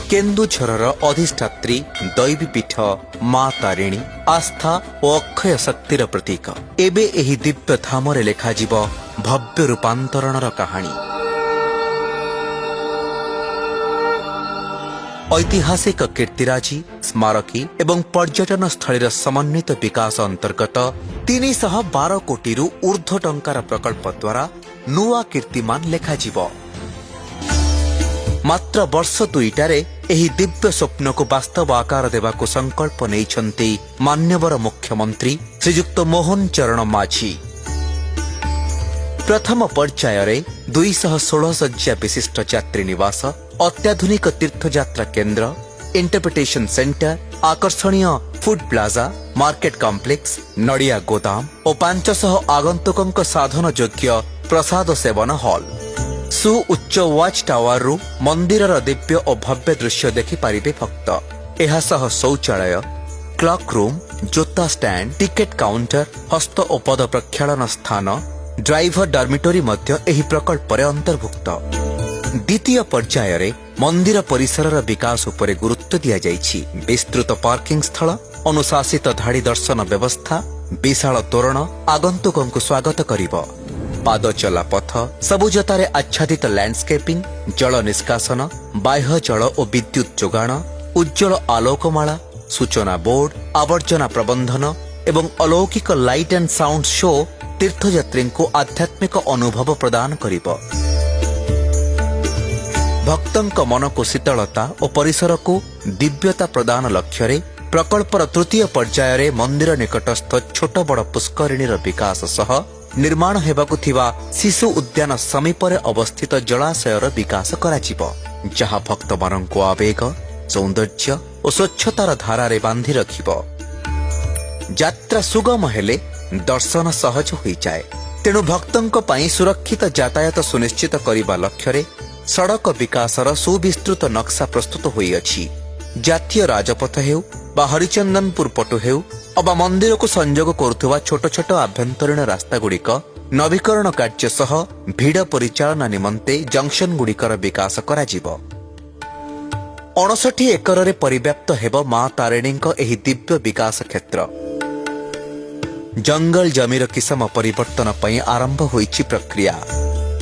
केन्दुझरर अधिष्ठात्री दैवीपीठ माँ तारिणी आस्था और अक्षय शक्तिर प्रतीक। एबे एही दिव्य धामरे लेखाजिब भव्य रूपांतरणर कहानी। ऐतिहासिक कीर्तिराजी स्मारकी एवं पर्यटन स्थलीर समन्वित विकास अंतर्गत 312 कोटी ऊर्ध्व टंकार प्रकल्प द्वारा नुआ कीर्तिमान लेखाजिब। मात्र वर्ष दुईटारे एही दिव्य स्वप्न को वास्तव आकार देवाको संकल्प नेइछन्ति मान्यवर मुख्यमंत्री श्रीयुक्त मोहन चरण माझी। प्रथम पर्याୟରେ 216 शଯ୍या विशिष्ट यात्री निवास, अत्याधुनिक तीर्थयात्रा केन्द्र, इंटरप्रिटेशन सेंटर, आकर्षणीय फूड प्लाजा, मार्केट कॉम्प्लेक्स, नड़िया गोदाम और 500 आगंतुकों साधन योग्य प्रसाद सेवन हॉल। सुउच्च वाच टावर रु मंदिरर दिव्य और भव्य दृश्य देखि पारिबे भक्त। एहा सह शौचालय, क्लॉक रूम, जोता स्टैंड, टिकेट काउंटर, हस्त और पद प्रक्षालन स्थान, ड्राइवर डॉर्मिटरी मध्य एही प्रकल्प रे अंतर्भुक्त। द्वितीय पर्याୟରେ मंदिर परिसरर विकास उपरे गुरुत्व दिया जाइछि। विस्तृत पार्किंग स्थल, अनुशासित धाड़ी दर्शन व्यवस्था, विशाल तोरण आगंतुकों को स्वागत करिब। पाद चला पथ, सबुजतारे आच्छादित लैंडस्केपिंग, जल निष्कासन, बाह्य जल और विद्युत जोगाण, उज्जवल आलोकमाला, सूचना बोर्ड, आवर्जना प्रबंधन एवं अलौकिक लाइट एंड साउंड शो तीर्थयात्री को आध्यात्मिक अनुभव प्रदान करिब। भक्तों मन को शीतलता और परिसर को दिव्यता प्रदान लक्ष्य प्रकल्पर तृतीय पर्याୟରେ मंदिर निकटस्थ छोट बड़ पुष्करिणीर विकास सह निर्माण हेबाकु थिबा शिशु उद्यान समीपरे अवस्थित जलाशयर विकास कराजिब, जहाँ भक्त मानक आवेग, सौंदर्य और स्वच्छतार धारारे बांधि रखिब। यात्रा सुगम हेले दर्शन सहज हो जाए, तेणु भक्तों पई सुरक्षित यातायात सुनिश्चित करने लक्ष्य सड़क विकासर सुविस्तृत नक्शा प्रस्तुत होई अछि। जातीय राजपथ हेउ बा हरिचंदनपुर पटु हेउ अबा मंदिर को संयोग करुवा छोट छोट आभ्यंतरीण रास्ता गुड़िक नवीकरण कार्य सह भिड़ परिचालना निमंते जंक्शन गुड़िकर विकास कराजिब। 59 एकर रे परिव्याप्त हेब मां तारिणीक एही दिव्य विकास क्षेत्र। जंगल जमीर किसम परिवर्तन पई आरंभ होईछि प्रक्रिया।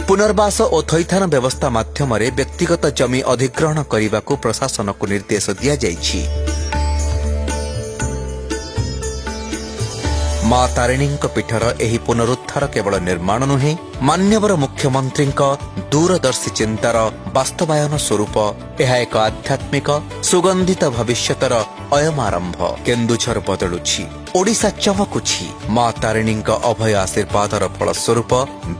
पुनर्वास और थैथान व्यवस्था माध्यम व्यक्तिगत जमी अधिग्रहण करने को प्रशासन को निर्देश दिया जाइछि। मां तारिणी पीठर एही पुनरुद्धार केवल निर्माण नुहे, मान्यवर मुख्यमंत्री दूरदर्शी चिंतार वास्तवायन स्वरूप यह एक आध्यात्मिक सुगंधित भविष्यतर अयम आरंभ। केन्दुझर बदलुछि, ओडिशा चमकुछि। मां तारिणी अभय आशीर्वादर फलस्वरूप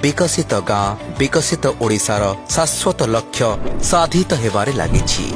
विकसित गाँ, विकसित ओडिशार शाश्वत लक्ष्य साधित हेबारे लागिछि।